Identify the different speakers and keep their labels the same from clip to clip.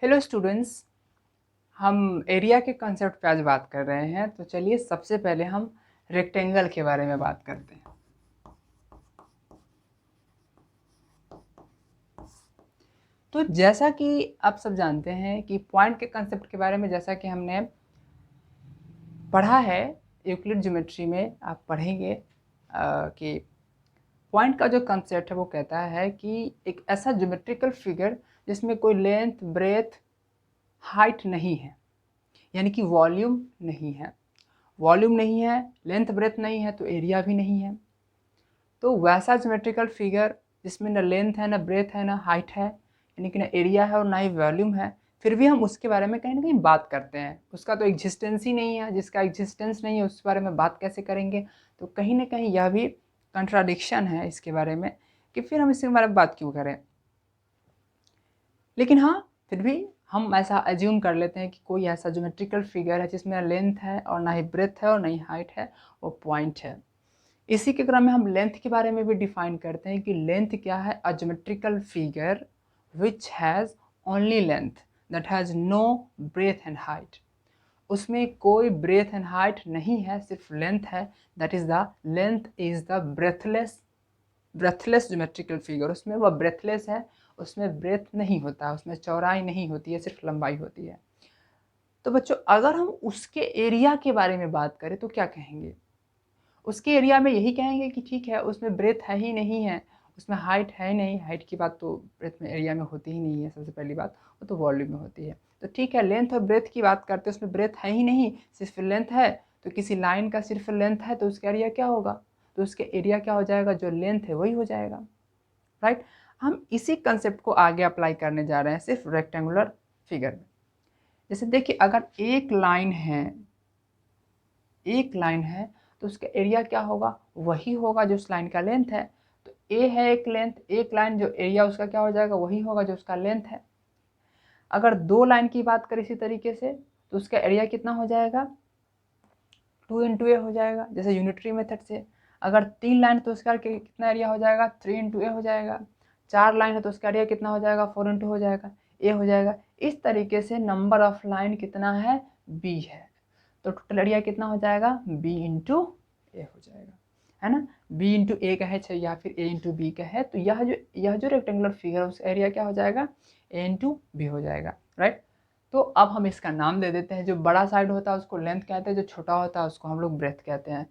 Speaker 1: Hello students, हम area के concept पे आज बात कर रहे हैं। तो चलिए सबसे पहले हम रेक्टेंगल के बारे में बात करते हैं। तो जैसा कि आप सब जानते हैं कि पॉइंट के कंसेप्ट के बारे में जैसा कि हमने पढ़ा है यूक्लिड ज्योमेट्री में, आप पढ़ेंगे कि पॉइंट का जो कंसेप्ट है वो कहता है कि एक ऐसा ज्योमेट्रिकल फिगर जिसमें कोई लेंथ, ब्रेथ, हाइट नहीं है, यानी कि वॉल्यूम नहीं है। वॉल्यूम नहीं है, लेंथ ब्रेथ नहीं है, तो एरिया भी नहीं है। तो वैसा ज्योमेट्रिकल फिगर जिसमें न लेंथ है, न ब्रेथ है, न हाइट है, यानी कि न एरिया है और ना ही वॉल्यूम है, फिर भी हम उसके बारे में कहीं ना कहीं बात करते हैं। उसका तो एग्जिस्टेंस ही नहीं है। जिसका एग्जिस्टेंस नहीं है उस बारे में बात कैसे करेंगे? तो कहीं ना कहीं यह भी कंट्राडिक्शन है इसके बारे में कि फिर हम इसके बारे में बात क्यों करें। लेकिन हाँ, फिर भी हम ऐसा एज्यूम कर लेते हैं कि कोई ऐसा ज्योमेट्रिकल फिगर है जिसमें ना लेंथ है और ना ही ब्रेथ है और ना ही हाइट है, वो पॉइंट है। इसी के क्रम में हम लेंथ के बारे में भी डिफाइन करते हैं कि लेंथ क्या है? A geometrical figure which has only length that has no breadth and height. उसमें कोई ब्रेथ एंड हाइट नहीं है, सिर्फ लेंथ है। That is the length is the breathless geometrical figure. उसमें वह ब्रेथलेस है, उसमें ब्रेथ नहीं होता, उसमें चौड़ाई नहीं होती है, सिर्फ लंबाई होती है। तो बच्चों, अगर हम उसके एरिया के बारे में बात करें तो क्या कहेंगे? उसके एरिया में यही कहेंगे कि ठीक है, उसमें ब्रेथ है ही नहीं है, उसमें हाइट है नहीं। हाइट की बात तो ब्रेथ में एरिया में होती ही नहीं है। सबसे पहली बात वो तो वॉल्यूम में होती है। तो ठीक है, लेंथ और ब्रेथ की बात करते हैं, उसमें ब्रेथ है ही नहीं, सिर्फ लेंथ है। तो किसी लाइन का सिर्फ लेंथ है तो उसका एरिया क्या होगा? तो उसके एरिया क्या हो जाएगा? जो लेंथ है वही हो जाएगा, राइट। हम इसी कंसेप्ट को आगे अप्लाई करने जा रहे हैं सिर्फ रेक्टेंगुलर फिगर में। जैसे देखिए, अगर एक लाइन है तो उसका एरिया क्या होगा? वही होगा जो उस लाइन का लेंथ है। तो ए है एक लेंथ, एक लाइन, जो एरिया उसका क्या हो जाएगा? वही होगा जो उसका लेंथ है। अगर दो लाइन की बात करें इसी तरीके से तो उसका एरिया कितना हो जाएगा? 2 इंटू ए हो जाएगा, जैसे यूनिटरी मेथड से। अगर 3 लाइन तो उसका कितना एरिया हो जाएगा? 3 इंटू ए हो जाएगा। 4 लाइन है तो उसका एरिया कितना हो जाएगा? 4 इंटू हो जाएगा, ए हो जाएगा। इस तरीके से नंबर ऑफ लाइन कितना है? बी है। तो टोटल एरिया कितना हो जाएगा? बी इंटू ए हो जाएगा, है ना। बी इंटू ए का है या फिर ए इंटू बी का है, तो यह जो रेक्टेंगुलर फिगर है उसका एरिया क्या हो जाएगा? ए इंटू बी हो जाएगा, राइट। तो अब हम इसका नाम दे देते हैं। जो बड़ा साइड होता है उसको लेंथ कहते हैं, जो छोटा होता है उसको हम लोग ब्रेथ कहते हैं।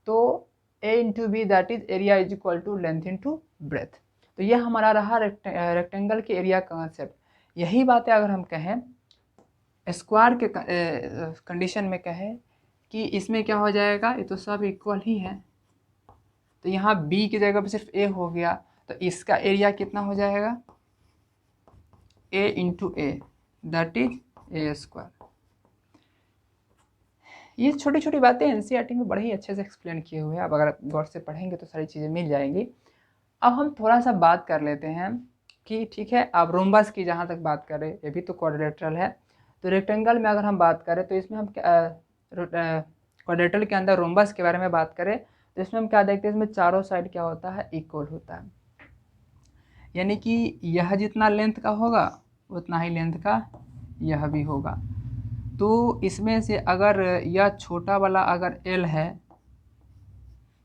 Speaker 1: तो A into B that is area is equal to length into breadth. तो यह हमारा रहा रेक्टेंगल के एरिया कॉन्सेप्ट। यही बातें अगर हम कहें स्क्वायर के कंडीशन में कहें कि इसमें क्या हो जाएगा? ये तो सब इक्वल ही है, तो यहाँ बी की जगह पे सिर्फ ए हो गया, तो इसका एरिया कितना हो जाएगा? A into A that is A square. ये छोटी छोटी बातें एनसीईआरटी में बड़े ही अच्छे से एक्सप्लेन किए हुए हैं। अब अगर गौर से पढ़ेंगे तो सारी चीज़ें मिल जाएंगी। अब हम थोड़ा सा बात कर लेते हैं कि ठीक है, अब रोम्बस की जहाँ तक बात करें, ये भी तो क्वाड्रिलेटरल है। तो रेक्टेंगल में अगर हम बात करें तो इसमें हम क्वाड्रिलेटरल के अंदर रोम्बस के बारे में बात करें तो इसमें हम क्या देखते हैं? इसमें चारों साइड क्या होता है? इक्वल होता है, यानी कि यह जितना लेंथ का होगा उतना ही लेंथ का यह भी होगा। तो इसमें से अगर यह छोटा वाला अगर एल है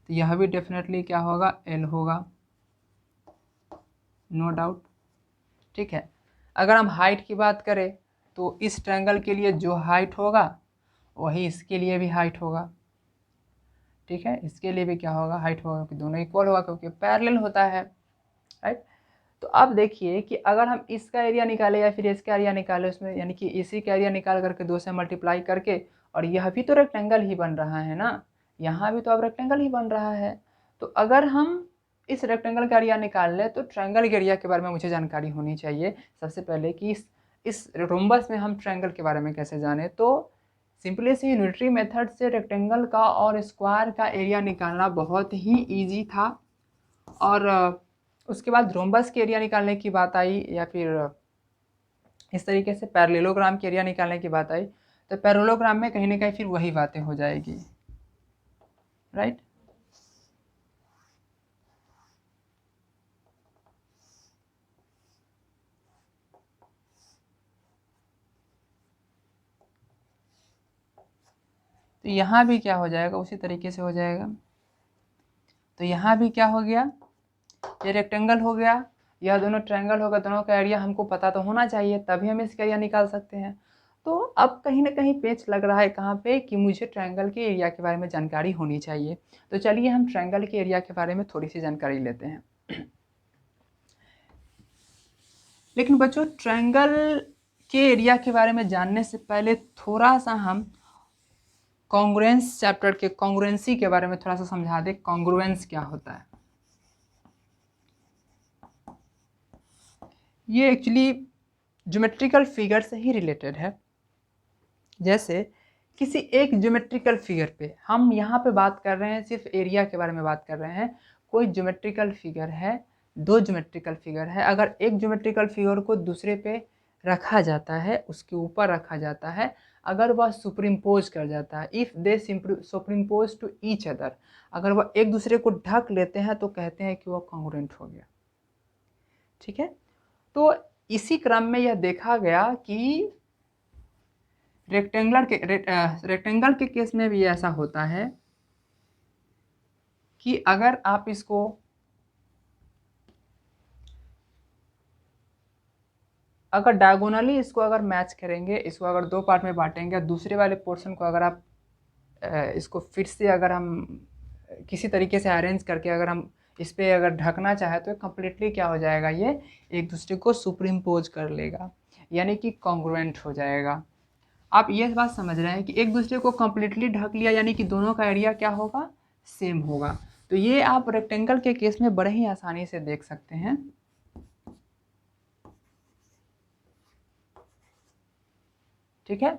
Speaker 1: तो यह भी डेफिनेटली क्या होगा? एल होगा, नो डाउट, ठीक है। अगर हम हाइट की बात करें तो इस ट्रायंगल के लिए जो हाइट होगा वही इसके लिए भी हाइट होगा, ठीक है। इसके लिए भी क्या होगा? हाइट होगा, क्योंकि दोनों इक्वल होगा, क्योंकि पैरेलल होता है, राइट। तो अब देखिए कि अगर हम इसका एरिया निकाले या फिर इसका एरिया निकाले उसमें, यानी कि इसी का एरिया निकाल करके 2 से मल्टीप्लाई करके, और यह भी तो रेक्टेंगल ही बन रहा है ना, यहाँ भी तो अब रेक्टेंगल ही बन रहा है। तो अगर हम इस रेक्टेंगल का एरिया निकाल ले तो ट्रायंगल के एरिया के बारे में मुझे जानकारी होनी चाहिए सबसे पहले कि इस रोम्बस में हम ट्रायंगल के बारे में कैसे जाने। तो सिंपली सी यूनिटरी मेथड से रेक्टेंगल का और स्क्वायर का एरिया निकालना बहुत ही ईजी था। और उसके बाद रोम्बस के एरिया निकालने की बात आई, या फिर इस तरीके से पैरेललोग्राम के एरिया निकालने की बात आई, तो पैरेललोग्राम में कहीं ना कहीं फिर वही बातें हो जाएगी, राइट। तो यहाँ भी क्या हो जाएगा, उसी तरीके से हो जाएगा। तो यहाँ भी क्या हो गया, ये रेक्टेंगल हो गया, यह दोनों ट्रायंगल होगा, दोनों का एरिया हमको पता तो होना चाहिए, तभी हम इसका एरिया निकाल सकते हैं। तो अब कहीं ना कहीं पेच लग रहा है कहाँ पे, कि मुझे ट्रायंगल के एरिया के बारे में जानकारी होनी चाहिए। तो चलिए हम ट्रायंगल के एरिया के बारे में थोड़ी सी जानकारी लेते हैं। लेकिन बच्चों, ट्रायंगल के एरिया के बारे में जानने से पहले थोड़ा सा हम कॉन्ग्रुएंस चैप्टर के कॉन्ग्रुएंसी के बारे में थोड़ा सा समझा दें। कॉन्ग्रुएंस क्या होता है? ये एक्चुअली ज्योमेट्रिकल फिगर से ही रिलेटेड है। जैसे किसी एक ज्योमेट्रिकल फिगर पे, हम यहाँ पे बात कर रहे हैं सिर्फ एरिया के बारे में बात कर रहे हैं। कोई ज्योमेट्रिकल फिगर है, दो ज्योमेट्रिकल फिगर है, अगर एक ज्योमेट्रिकल फिगर को दूसरे पे रखा जाता है, उसके ऊपर रखा जाता है, अगर वह सुपरिम्पोज कर जाता है, if they superimpose to each other, अगर वह एक दूसरे को ढक लेते हैं तो कहते हैं कि वह कॉन्ग्रुएंट हो गया। ठीक है, तो इसी क्रम में यह देखा गया कि रेक्टेंगल के केस में भी ऐसा होता है कि अगर आप इसको अगर डायगोनली इसको अगर मैच करेंगे, इसको अगर दो पार्ट में बांटेंगे, दूसरे वाले पोर्शन को अगर आप इसको फिर से अगर हम किसी तरीके से अरेंज करके अगर हम इस पर अगर ढकना चाहे तो कम्प्लीटली क्या हो जाएगा, ये एक दूसरे को सुपरिम्पोज कर लेगा, यानी कि कॉन्ग्रुएंट हो जाएगा। आप ये बात समझ रहे हैं कि एक दूसरे को कम्प्लीटली ढक लिया, यानी कि दोनों का एरिया क्या होगा, सेम होगा। तो ये आप रेक्टेंगल के केस में बड़े ही आसानी से देख सकते हैं। ठीक है,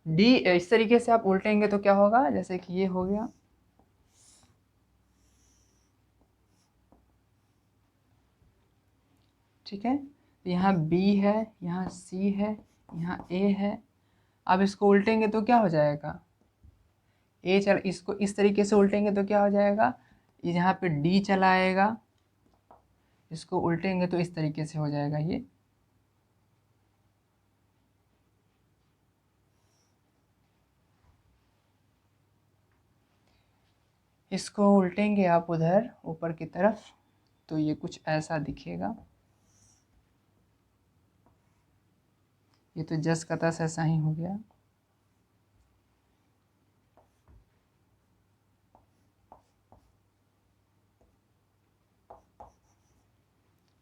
Speaker 1: डी इस तरीके से आप उल्टेंगे तो क्या होगा, जैसे कि ये हो गया, ठीक है, यहाँ बी है, यहाँ सी है, यहाँ ए है। अब इसको उल्टेंगे तो क्या हो जाएगा, ए चल, इसको इस तरीके से उल्टेंगे तो क्या हो जाएगा, यहाँ पे डी चला आएगा, इसको उल्टेंगे तो इस तरीके से हो जाएगा ये। इसको उल्टेंगे आप उधर ऊपर की तरफ तो ये कुछ ऐसा दिखेगा। ये तो जस का तस ऐसा ही हो गया।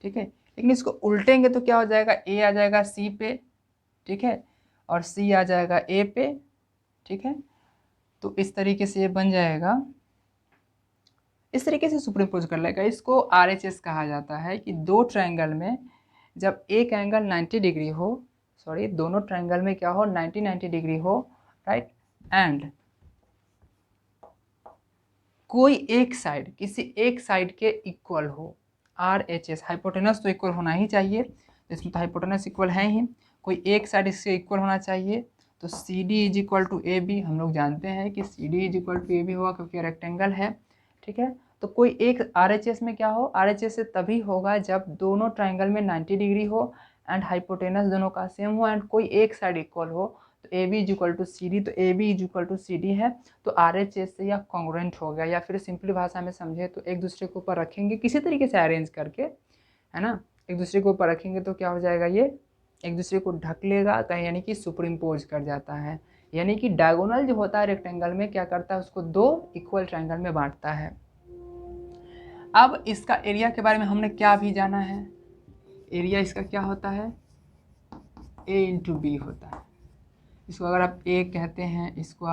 Speaker 1: ठीक है, लेकिन इसको उल्टेंगे तो क्या हो जाएगा, ए आ जाएगा सी पे, ठीक है, और सी आ जाएगा ए पे। ठीक है, तो इस तरीके से ये बन जाएगा, इस तरीके से सुपरइम्पोज कर लेगा। इसको RHS कहा जाता है कि दो ट्रायंगल में जब एक एंगल 90 डिग्री हो, सॉरी दोनों ट्रायंगल में क्या हो, 90 डिग्री हो, राइट, एंड कोई एक साइड किसी एक साइड के इक्वल हो, RHS, हाइपोटेनस तो इक्वल होना ही चाहिए, इसमें तो हाइपोटेनस इक्वल है ही, कोई एक साइड इससे इक्वल होना चाहिए। तो CD is equal to AB, हम लोग जानते हैं कि CD is equal to AB होगा क्योंकि रेक्टेंगल है। ठीक है, तो कोई एक RHS में क्या हो, RHS से तभी होगा जब दोनों ट्राइंगल में 90 डिग्री हो एंड हाइपोटेनस दोनों का सेम हो एंड कोई एक साइड इक्वल हो। तो AB is equal to CD, तो AB is equal to CD है, तो RHS से यह कॉन्ग्रुएंट हो गया। या फिर सिंपली भाषा में समझे तो एक दूसरे के ऊपर रखेंगे किसी तरीके से अरेंज करके, है ना, एक दूसरे के ऊपर रखेंगे तो क्या हो जाएगा, ये एक दूसरे को ढक लेगा, यानी कि सुपरिम्पोज कर जाता है। यानी कि डायगोनल जो होता है रेक्टेंगल में क्या करता है, उसको दो इक्वल ट्रायंगल में बांटता है। अब इसका एरिया के बारे में हमने क्या भी जाना है, एरिया इसका क्या होता है, A इंटू बी होता है। इसको अगर आप A कहते हैं, इसको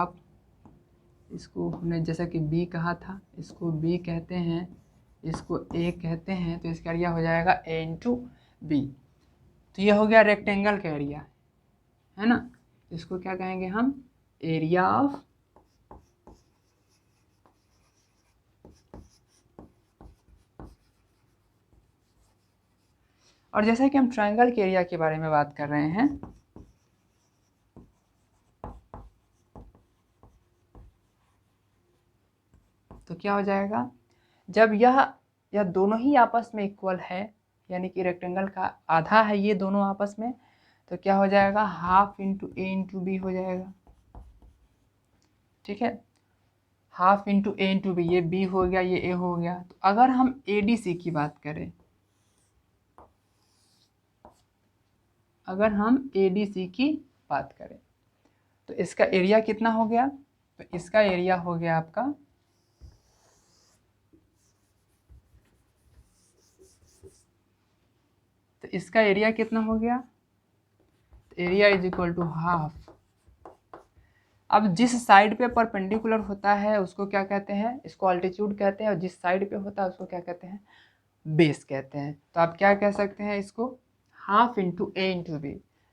Speaker 1: हमने जैसा कि B कहा था, इसको B कहते हैं, इसको A कहते हैं, तो इसका एरिया हो जाएगा A इंटू बी। तो ये हो गया रेक्टेंगल का एरिया, है ना। इसको क्या कहेंगे हम, एरिया ऑफ और जैसा कि हम ट्रायंगल के एरिया के बारे में बात कर रहे हैं, तो क्या हो जाएगा, जब यह दोनों ही आपस में इक्वल है, यानी कि रेक्टेंगल का आधा है ये दोनों आपस में, तो क्या हो जाएगा, half into A into B हो जाएगा। ठीक है। Half into A into B, ये बी हो गया, ये ए हो गया। तो अगर हम ए डी सी की बात करें, अगर हम ए डी सी की बात करें तो इसका एरिया कितना हो गया? तो इसका एरिया हो गया आपका, तो इसका एरिया कितना हो गया? तो area is equal to half. अब जिस साइड पे परपेंडिकुलर होता है उसको क्या कहते हैं? इसको अल्टीट्यूड कहते हैं, और जिस साइड पे होता है उसको क्या कहते हैं? बेस कहते हैं। तो आप क्या कह सकते हैं इसको? Half into A into B,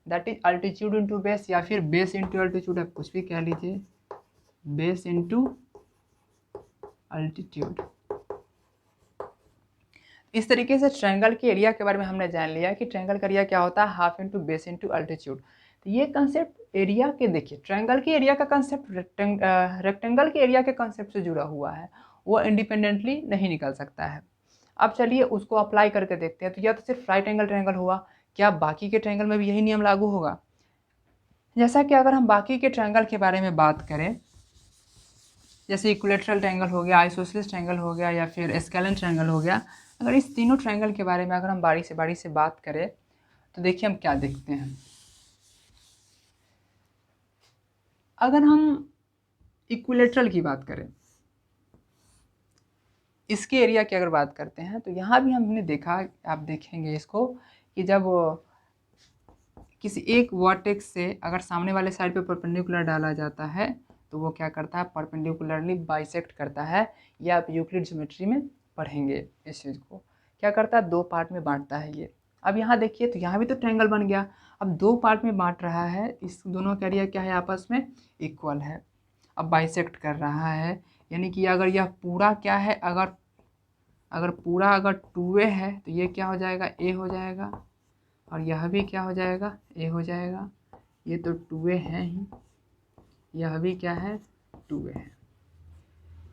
Speaker 1: that is altitude into base, या फिर बेस इंटू अल्टीट्यूड, आप कुछ भी कह लीजिए, बेस इंटू अल्टीट्यूड। इस तरीके से ट्रायंगल के एरिया के बारे में हमने जान लिया कि ट्रायंगल का एरिया क्या होता है, half into base into altitude. तो ये कंसेप्ट एरिया के, देखिए ट्रायंगल के एरिया का कंसेप्ट रेक्टेंगल के एरिया के कंसेप्ट से जुड़ा हुआ है, वो इंडिपेंडेंटली नहीं निकल सकता है। अब चलिए उसको अप्लाई करके देखते हैं। तो यह तो सिर्फ राइट एंगल ट्रायंगल हुआ, क्या बाकी के ट्रायंगल में भी यही नियम लागू होगा? जैसा कि अगर हम बाकी के ट्रायंगल के बारे में बात करें, जैसे इक्विलैटरल ट्रायंगल हो गया, आइसोसेलेस ट्रायंगल हो गया, या फिर स्केलन ट्रायंगल हो गया, अगर इस तीनों ट्रायंगल के बारे में अगर हम बारी से बात करें तो देखिए हम क्या देखते हैं। अगर हम इक्विलैटरल की बात करें, इसके एरिया की अगर बात करते हैं, तो यहाँ भी हमने देखा, आप देखेंगे इसको, कि जब किसी एक वर्टेक्स से अगर सामने वाले साइड पे परपेंडिकुलर डाला जाता है तो वो क्या करता है? परपेंडिकुलरली बाइसेक्ट करता है। या आप यूक्लिड ज्योमेट्री में पढ़ेंगे इस चीज़ को। क्या करता है? दो पार्ट में बांटता है ये। अब यहाँ देखिए, तो यहाँ भी तो ट्रायंगल बन गया। अब दो पार्ट में बांट रहा है, इस दोनों का एरिया क्या है? आपस में इक्वल है। अब बाइसेक्ट कर रहा है, यानी कि अगर यह पूरा क्या है, अगर पूरा अगर 2a है तो ये क्या हो जाएगा? a हो जाएगा, और यह भी क्या हो जाएगा? a हो जाएगा। ये तो 2a है ही, यह भी क्या है? 2a है।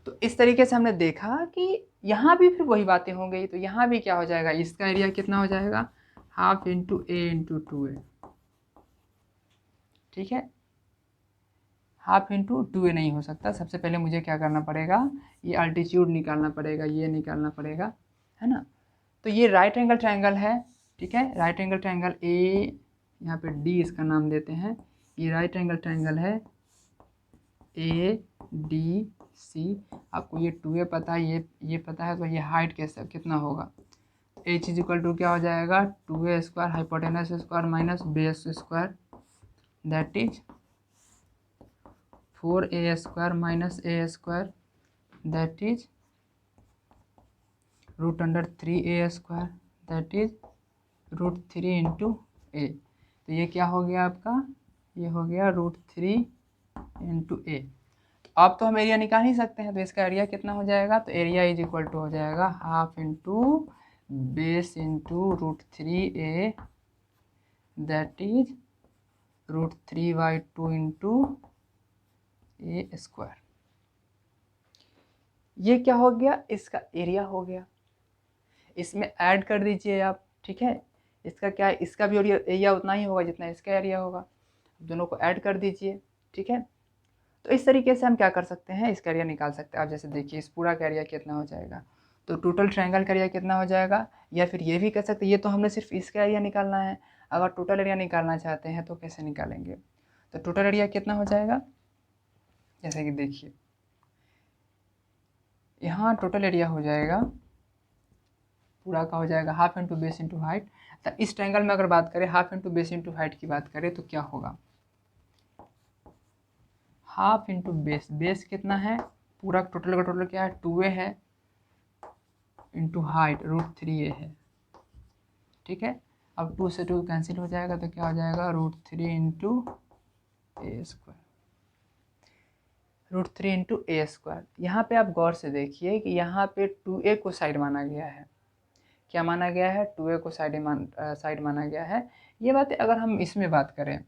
Speaker 1: तो इस तरीके से हमने देखा कि यहाँ भी फिर वही बातें हो गई। तो यहाँ भी क्या हो जाएगा? इसका एरिया कितना हो जाएगा? Half into A into 2a। ठीक है, हाफ इंटू 2a नहीं हो सकता। सबसे पहले मुझे क्या करना पड़ेगा? ये अल्टीट्यूड निकालना पड़ेगा, ये निकालना पड़ेगा, है ना। तो ये राइट एंगल ट्रायंगल है, ठीक है। राइट एंगल ट्रायंगल ए, यहाँ पे डी इसका नाम देते हैं। ये राइट एंगल ट्रायंगल है ए डी सी। आपको ये 2a पता है, ये पता है, तो ये हाइट कैसे कितना होगा? h इज इक्वल टू क्या हो जाएगा? 2a square hypotenuse square minus base square, that is 4a square minus a square, that is root under 3a square, that is root 3 into A. तो ये क्या हो गया आपका? ये हो गया रूट 3 इंटू ए। तो अब तो हम एरिया निकाल ही सकते हैं। तो इसका एरिया कितना हो जाएगा? तो एरिया इज इक्वल टू हो जाएगा half into base into root 3a, that is root 3/2 into A square. ये क्या हो गया? इसका एरिया हो गया। इसमें ऐड कर दीजिए आप, ठीक है। इसका क्या है? इसका भी एरिया उतना ही होगा जितना इसका एरिया होगा। दोनों को ऐड कर दीजिए, ठीक है। तो इस तरीके से हम क्या कर सकते हैं? इसका एरिया निकाल सकते हैं। आप जैसे देखिए, इस पूरा का एरिया कितना हो जाएगा? तो टोटल ट्रायंगल का एरिया कितना हो जाएगा? या फिर ये भी कह सकते हैं, ये तो हमने सिर्फ इसका एरिया निकालना है। अगर टोटल एरिया निकालना चाहते हैं तो कैसे निकालेंगे? तो टोटल एरिया कितना हो जाएगा? जैसे कि देखिए, यहाँ टोटल एरिया हो जाएगा, पूरा का हो जाएगा half into base into height. तो इस ट्रायंगल में अगर बात करें, half into base into height की बात करें तो क्या होगा? हाफ इंटू बेस, बेस कितना है? पूरा टोटल का टोटल क्या है? 2a है, इंटू हाइट रूट 3a है, ठीक है। अब 2 से 2 कैंसिल हो जाएगा, तो क्या हो जाएगा? Root 3 into A square, root 3 into A square. यहाँ पे आप गौर से देखिए कि यहाँ पे 2a को साइड माना गया है। क्या माना गया है? 2a को साइड माना गया है। ये बात अगर हम इसमें बात करें,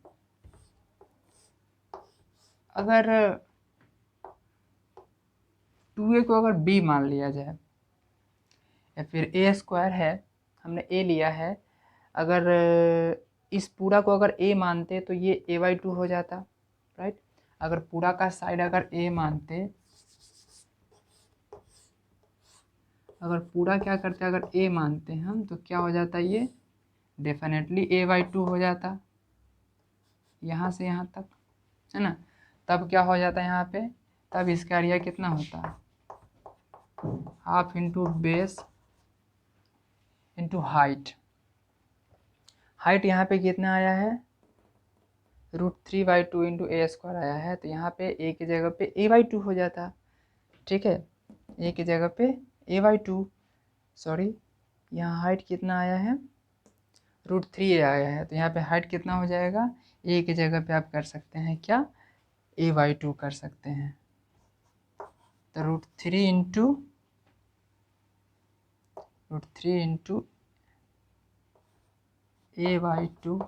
Speaker 1: अगर 2a को अगर b मान लिया जाए, या फिर a स्क्वायर है, हमने a लिया है, अगर इस पूरा को अगर a मानते तो ये a/2 हो जाता, राइट। अगर पूरा का साइड अगर ए मानते, अगर पूरा क्या करते अगर ए मानते हम, तो क्या हो जाता ये डेफिनेटली a/2 हो जाता, यहाँ से यहाँ तक, है ना। तब क्या हो जाता है यहाँ पे, तब इसका एरिया कितना होता, half into base into height. Height यहाँ पे कितना आया है, √3/2 इंटू a² आया है, तो यहाँ पे a की जगह पे a/2 हो जाता, ठीक है। a की जगह पे a/2, सॉरी यहाँ हाइट कितना आया है, √3 आया है, तो यहाँ पे हाइट कितना हो जाएगा, a की जगह पे आप कर सकते हैं क्या, a/2 कर सकते हैं। तो √3 इंटू a/2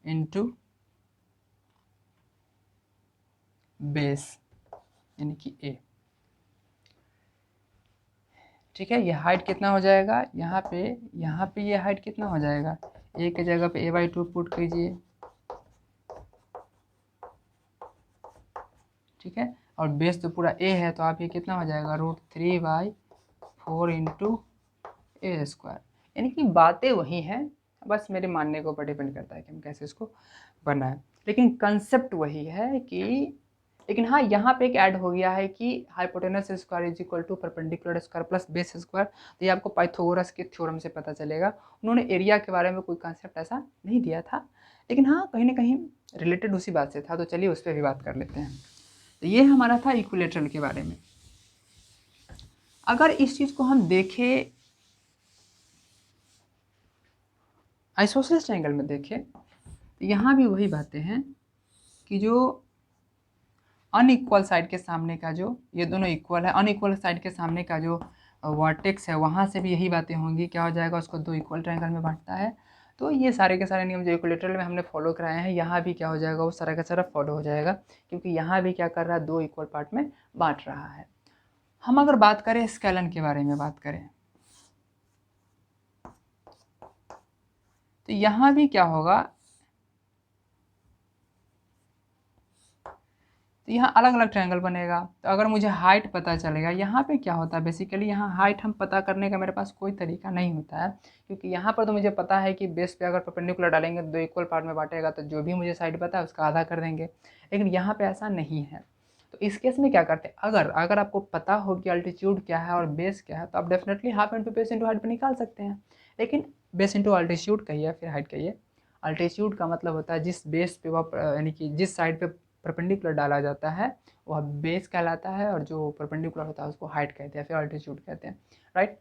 Speaker 1: इंटू बेस यानी कि a, ठीक है। ये हाइट कितना हो जाएगा, यहाँ पे ये हाइट कितना हो जाएगा, a की जगह पे a/2 पुट कीजिए, ठीक है। और बेस तो पूरा a है, तो आप ये कितना हो जाएगा, √3/4 इंटू a², यानी कि बातें वही हैं, बस मेरे मानने के ऊपर डिपेंड करता है कि हम कैसे इसको बनाएं, लेकिन कंसेप्ट वही है कि, लेकिन हाँ यहाँ पे एक ऐड हो गया है कि hypotenuse square is equal to perpendicular square plus base square. तो ये आपको पाइथागोरस के थ्योरम से पता चलेगा। उन्होंने एरिया के बारे में कोई कंसेप्ट ऐसा नहीं दिया था, लेकिन हाँ कहीं ना कहीं रिलेटेड उसी बात से था, तो चलिए उस पर भी बात कर लेते हैं। तो ये हमारा था इक्विलेटरल के बारे में। अगर इस चीज़ को हम देखें आइसोसेलेस ट्रायंगल में देखें, तो यहाँ भी वही बातें हैं कि जो अनइक्वल साइड के सामने का, जो ये दोनों इक्वल है, अनइक्वल साइड के सामने का जो वर्टेक्स है वहाँ से भी यही बातें होंगी, क्या हो जाएगा, उसको दो इक्वल ट्रायंगल में बांटता है। तो ये सारे के सारे नियम जो इक्विलेटरल में हमने फॉलो कराए हैं, यहाँ भी क्या हो जाएगा, वो सारा का सारा फॉलो हो जाएगा, क्योंकि यहाँ भी क्या कर रहा है, दो इक्वल पार्ट में बांट रहा है। हम अगर बात करें स्केलन के बारे में बात करें, तो यहाँ भी क्या होगा, तो यहाँ अलग अलग ट्रायंगल बनेगा। तो अगर मुझे हाइट पता चलेगा, यहाँ पे क्या होता है बेसिकली, यहाँ हाइट हम पता करने का मेरे पास कोई तरीका नहीं होता है, क्योंकि यहाँ पर तो मुझे पता है कि बेस पे अगर परपेंडिकुलर डालेंगे तो दो इक्वल पार्ट में बांटेगा, तो जो भी मुझे साइड पता है उसका आधा कर देंगे, लेकिन यहाँ पे ऐसा नहीं है। तो इस केस में क्या करते हैं, अगर आपको पता हो कि अल्टीट्यूड क्या है और बेस क्या है, तो आप definitely half into base into height पर निकाल सकते हैं। लेकिन बेस इंटू अल्टीट्यूड कहिए फिर हाइट कहिए, अल्टीट्यूड का मतलब होता है जिस बेस पे वह यानी कि जिस साइड पे परपेंडिकुलर डाला जाता है वह बेस कहलाता है, और जो परपेंडिकुलर होता है उसको हाइट कहते हैं, फिर अल्टीट्यूड कहते हैं, राइट।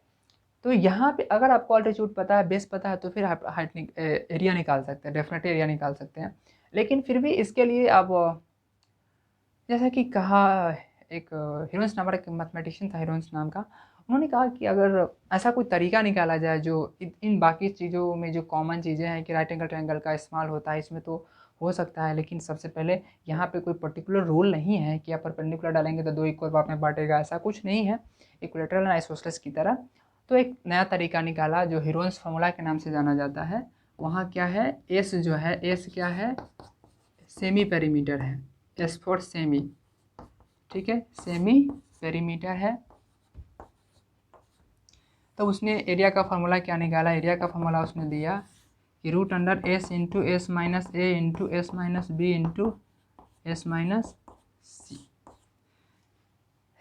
Speaker 1: तो यहाँ पे अगर आपको अल्टीट्यूड पता है, बेस पता है, तो फिर हाइट एरिया निकाल सकते हैं, डेफिनेटली एरिया निकाल सकते हैं। लेकिन फिर भी इसके लिए अब जैसा कि कहा, एक हिरोन्स नाम का एक मैथमेटिशियन था, हिरोन्स नाम का, उन्होंने कहा कि अगर ऐसा कोई तरीका निकाला जाए जो इन बाकी चीज़ों में जो कॉमन चीज़ें हैं कि राइट एंगल ट्रायंगल का इस्तेमाल होता है, इसमें तो हो सकता है, लेकिन सबसे पहले यहाँ पे कोई पर्टिकुलर रूल नहीं है कि आप परपेंडिकुलर डालेंगे तो दो इक्वल पार्ट में बांटेगा, ऐसा कुछ नहीं है इक्विलेटरल एंड आइसोसेलेस की तरह। तो एक नया तरीका निकाला जो हिरोन्स फार्मूला के नाम से जाना जाता है। वहाँ क्या है, एस जो है, एस क्या है, सेमी पेरीमीटर है, एस फॉर सेमी, ठीक है, सेमी पेरीमीटर है। तो उसने एरिया का फार्मूला क्या निकाला, एरिया का फार्मूला उसने दिया कि √S into S minus A into S minus B into S minus C.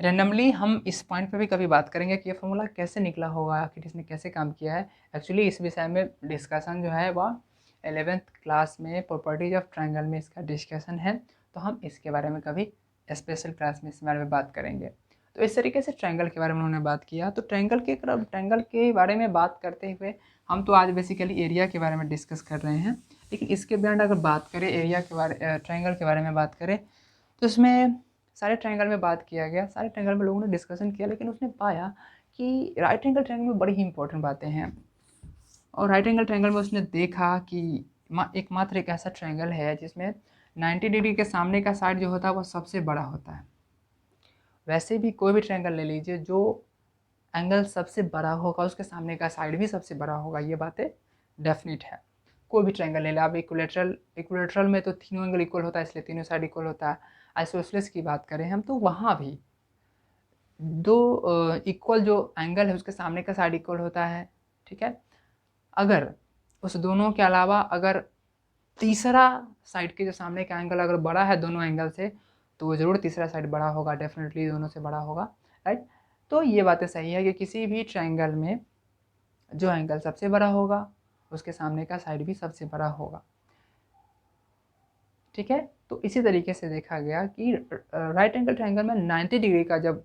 Speaker 1: Randomly हम इस पॉइंट पे भी कभी बात करेंगे कि ये फार्मूला कैसे निकला होगा, आखिर इसने कैसे काम किया है। एक्चुअली इस विषय में डिस्कशन जो है वह 11th क्लास में प्रॉपर्टीज ऑफ ट्रायंगल में इसका डिस्कशन है, तो हम इसके बारे में कभी स्पेशल क्लास में इस बारे में बात करेंगे। तो इस तरीके से ट्रायंगल के बारे में उन्होंने बात किया। तो ट्रायंगल के बारे में बात करते हुए हम तो आज बेसिकली एरिया के बारे में डिस्कस कर रहे हैं, लेकिन इसके बियॉन्ड अगर बात करें एरिया के बारे, ट्रायंगल के बारे में बात करें, तो इसमें सारे ट्रायंगल में बात किया गया, सारे ट्रायंगल में लोगों ने डिस्कशन किया, लेकिन उसने पाया कि राइट एंगल ट्रायंगल में बड़ी ही इंपॉर्टेंट बातें हैं। और राइट एंगल ट्रायंगल में उसने देखा कि एकमात्र एक ऐसा ट्रायंगल है जिसमें 90 डिग्री के सामने का साइड जो होता है वह सबसे बड़ा होता है। वैसे भी कोई भी ट्रायंगल ले लीजिए, जो एंगल सबसे बड़ा होगा उसके सामने का साइड भी सबसे बड़ा होगा, ये बातें डेफिनेट है। कोई भी ट्रायंगल ले लें आप, इक्विलेटरल में तो तीनों एंगल इक्वल होता है, इसलिए तीनों साइड इक्वल होता है। आइसोसेलेस की बात करें हम, तो वहाँ भी दो इक्वल जो एंगल है उसके सामने का साइड इक्वल होता है, ठीक है। अगर उस दोनों के अलावा अगर तीसरा साइड के जो सामने का एंगल अगर बड़ा है दोनों एंगल से, तो वो जरूर तीसरा साइड बड़ा होगा, डेफिनेटली दोनों से बड़ा होगा, राइट। तो ये बातें सही है कि किसी भी ट्रायंगल में जो एंगल सबसे बड़ा होगा उसके सामने का साइड भी सबसे बड़ा होगा, ठीक है। तो इसी तरीके से देखा गया कि राइट एंगल ट्रायंगल में 90 डिग्री का जब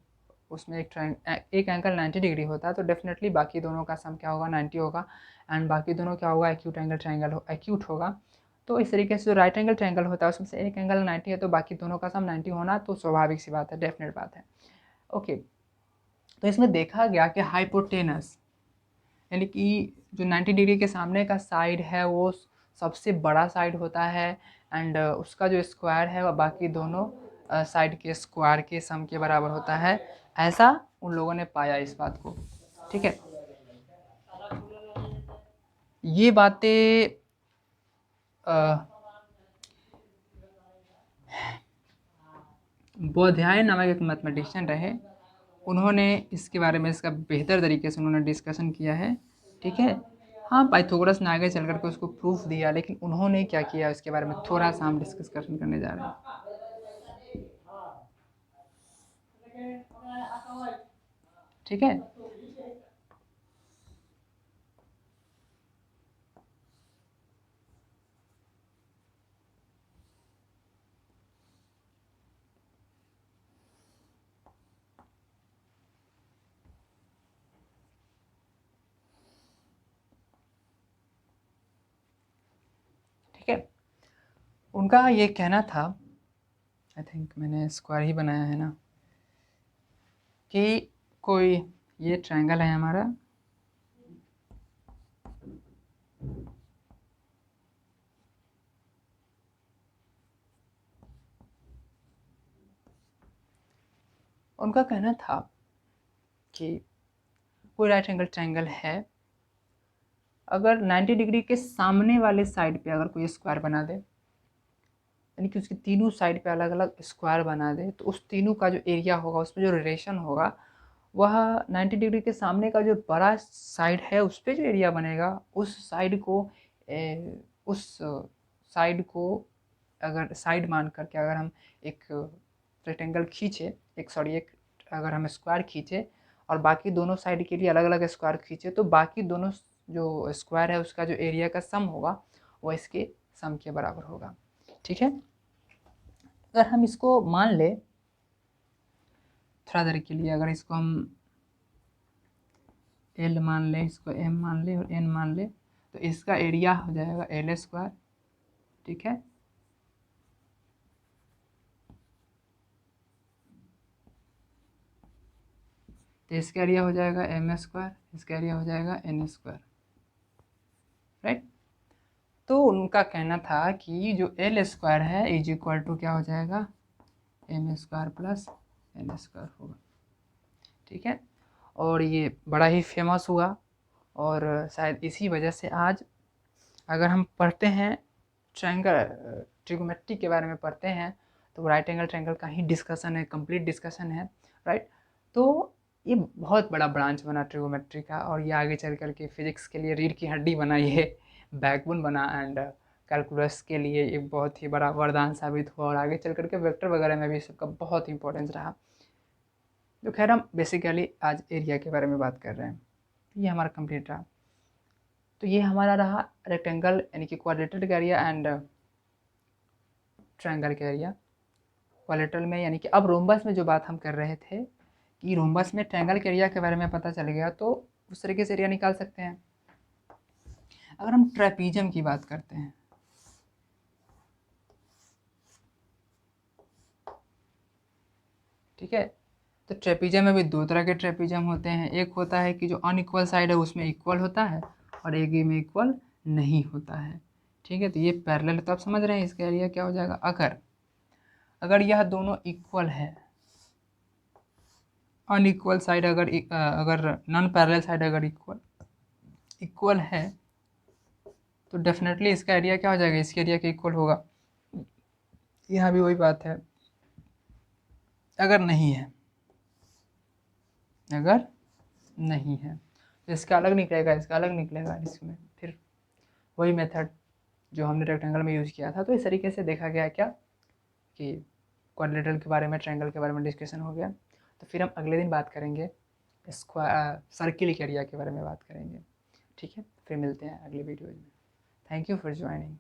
Speaker 1: उसमें एक एंगल 90 डिग्री होता है तो डेफिनेटली बाकी दोनों का सम क्या होगा, 90 होगा, एंड बाकी दोनों क्या होगा, एक्यूट एंगल ट्रायंगल एक्यूट होगा। तो इस तरीके से जो राइट एंगल ट्रायंगल होता है उसमें से एक एंगल 90 है तो बाकी दोनों का सम 90 होना तो स्वाभाविक सी बात है, डेफिनेट बात है, ओके। तो इसमें देखा गया कि हाइपोटेनस यानी कि जो 90 डिग्री के सामने का साइड है वो सबसे बड़ा साइड होता है, एंड उसका जो स्क्वायर है वह बाकी दोनों साइड के स्क्वायर के सम के बराबर होता है, ऐसा उन लोगों ने पाया इस बात को, ठीक है। ये बातें बोधायन नामक एक मैथमेटिशियन रहे, उन्होंने इसके बारे में इसका बेहतर तरीके से उन्होंने डिस्कशन किया है, ठीक है। हाँ, पाइथागोरस ने आगे चल करके उसको प्रूफ दिया, लेकिन उन्होंने क्या किया इसके बारे में थोड़ा सा हम डिस्कशन करने जा रहे हैं, ठीक है। ठीक है, उनका ये कहना था, आई थिंक मैंने स्क्वायर ही बनाया है ना, कि कोई ये ट्रायंगल है हमारा, उनका कहना था कि कोई राइट एंगल ट्रायंगल है, अगर 90 डिग्री के सामने वाले साइड पे अगर कोई स्क्वायर बना दे, यानी कि उसके तीनों साइड पे अलग अलग स्क्वायर बना दे, तो उस तीनों का जो एरिया होगा उसमें जो रिलेशन होगा वह 90 डिग्री के सामने का जो बड़ा साइड है उस पर जो एरिया बनेगा उस साइड को उस साइड को अगर साइड मान करके अगर हम एक रेक्टेंगल खींचे, एक अगर हम स्क्वायर खींचे और बाकी दोनों साइड के लिए अलग अलग स्क्वायर खींचे, तो बाकी दोनों जो स्क्वायर है उसका जो एरिया का सम होगा वह इसके सम के बराबर होगा, ठीक है। अगर हम इसको मान ले थोड़ा देर के लिए, अगर इसको हम एल मान ले, इसको एम मान ले और एन मान ले, तो इसका एरिया हो जाएगा एल स्क्वायर, ठीक है। तो इसका एरिया हो जाएगा एम स्क्वायर, इसका एरिया हो जाएगा एन स्क्वायर, राइट। तो उनका कहना था कि जो एल स्क्वायर है इज इक्वल टू क्या हो जाएगा, M square plus N square होगा, ठीक है। और ये बड़ा ही फेमस हुआ और शायद इसी वजह से आज अगर हम पढ़ते हैं ट्रायंगल ट्रिगोमेट्री के बारे में पढ़ते हैं तो राइट एंगल ट्रायंगल का ही डिस्कशन है, कंप्लीट डिस्कशन है, राइट। तो ये बहुत बड़ा ब्रांच बना ट्रिगोमेट्री का, और ये आगे चल करके फिजिक्स के लिए रीढ़ की हड्डी बना, ये बैकबोन बना, एंड कैलकुलस के लिए एक बहुत ही बड़ा वरदान साबित हुआ, और आगे चल करके वेक्टर वगैरह में भी सबका बहुत इंपॉर्टेंस रहा। जो खैर हम बेसिकली आज एरिया के बारे में बात कर रहे हैं, ये हमारा कंप्लीट रहा। तो ये हमारा रहा रेक्टेंगल यानी कि क्वाड्रेटिक एरिया एंड ट्रायंगल का एरिया। क्वाड्रेटल में यानी कि अब रोम्बस में जो बात हम कर रहे थे कि रोम्बस में ट्रायंगल के एरिया के बारे में पता चल गया, तो उस तरीके से एरिया निकाल सकते हैं। अगर हम ट्रेपीजियम की बात करते हैं, ठीक है, तो ट्रेपीजियम में भी दो तरह के ट्रेपीजियम होते हैं। एक होता है कि जो अनइक्वल साइड है उसमें इक्वल होता है और एक में इक्वल नहीं होता है, ठीक है। तो ये पैरेलल, तो आप समझ रहे हैं इसका एरिया क्या हो जाएगा। अगर यह दोनों इक्वल है, अनइक्वल साइड अगर नॉन पैरेलल साइड अगर इक्वल है तो डेफिनेटली इसका एरिया क्या हो जाएगा, इसके एरिया के इक्वल होगा। यहाँ भी वही बात है अगर नहीं है, अगर नहीं है तो इसका अलग निकलेगा, इसका अलग निकलेगा, इसमें फिर वही मेथड जो हमने रेक्टेंगल में यूज़ किया था। तो इस तरीके से देखा गया क्या कि क्वाड्रिलेटरल के बारे में, ट्रायंगल के बारे में डिस्कशन हो गया। तो फिर हम अगले दिन बात करेंगे सर्किल के एरिया के बारे में बात करेंगे। ठीक है, फिर मिलते हैं अगले वीडियो में। Thank you for joining.